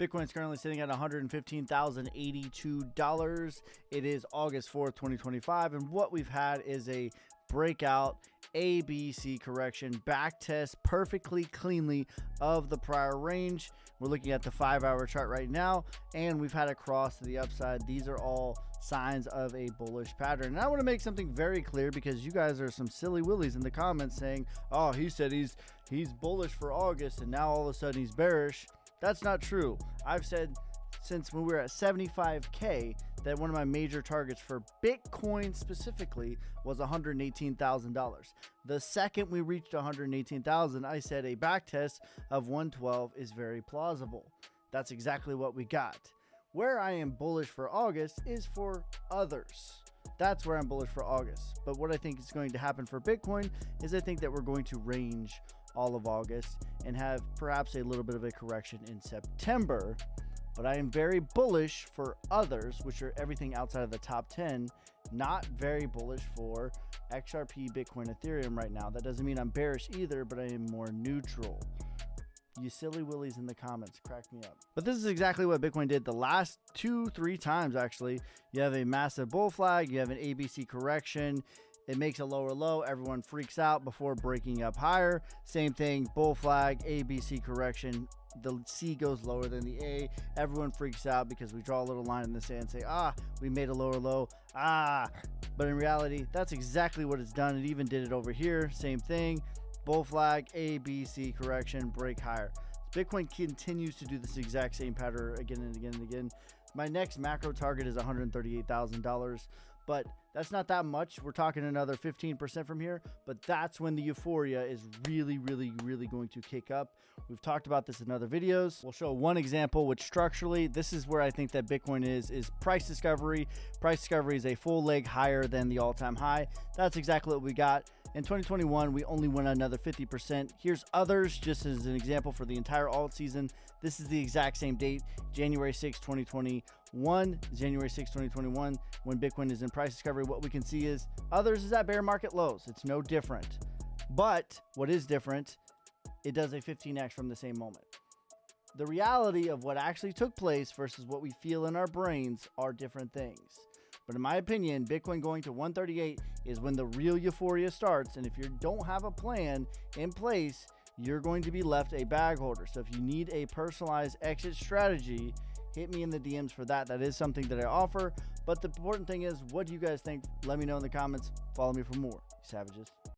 Bitcoin is currently sitting at $115,082. It is August 4th, 2025. And what we've had is a breakout ABC correction, back test perfectly cleanly of the prior range. We're looking at the 5-hour chart right now, and we've had a cross to the upside. These are all signs of a bullish pattern. And I want to make something very clear, because you guys are some silly willies in the comments saying, oh, he said he's bullish for August and now all of a sudden he's bearish. That's not true. I've said since when we were at 75K that one of my major targets for Bitcoin specifically was $118,000. The second we reached 118,000, I said a back test of 112 is very plausible. That's exactly what we got. Where I am bullish for August is for others. That's where I'm bullish for August. But what I think is going to happen for Bitcoin is I think that we're going to range all of August and have perhaps a little bit of a correction in September. But I am very bullish for others, which are everything outside of the top 10, not very bullish for XRP, Bitcoin, Ethereum right now. That doesn't mean I'm bearish either, but I am more neutral. You silly willies in the comments crack me up. But this is exactly what Bitcoin did the last 2-3 times, actually. You have a massive bull flag, you have an ABC correction, it makes a lower low, everyone freaks out before breaking up higher. Same thing, bull flag, ABC correction, the C goes lower than the A, everyone freaks out because we draw a little line in the sand and say, ah, we made a lower low, but in reality, that's exactly what it's done. It even did it over here, same thing, bull flag, ABC correction, break higher. Bitcoin continues to do this exact same pattern again and again and again. My next macro target is $138,000, but that's not that much. We're talking another 15% from here, but that's when the euphoria is really going to kick up. We've talked about this in other videos. We'll show one example, which structurally, this is where I think that Bitcoin is price discovery. Price discovery is a full leg higher than the all-time high. That's exactly what we got. In 2021, we only went another 50%. Here's others, just as an example for the entire alt season. This is the exact same date, January 6, 2021, January 6, 2021, when Bitcoin is in price discovery. What we can see is others is at bear market lows. It's no different. But what is different, it does a 15x from the same moment. The reality of what actually took place versus what we feel in our brains are different things. But in my opinion, Bitcoin going to 138 is when the real euphoria starts. And if you don't have a plan in place, you're going to be left a bag holder. So if you need a personalized exit strategy, hit me in the DMs for that. That is something that I offer. But the important thing is, what do you guys think? Let me know in the comments. Follow me for more, you savages.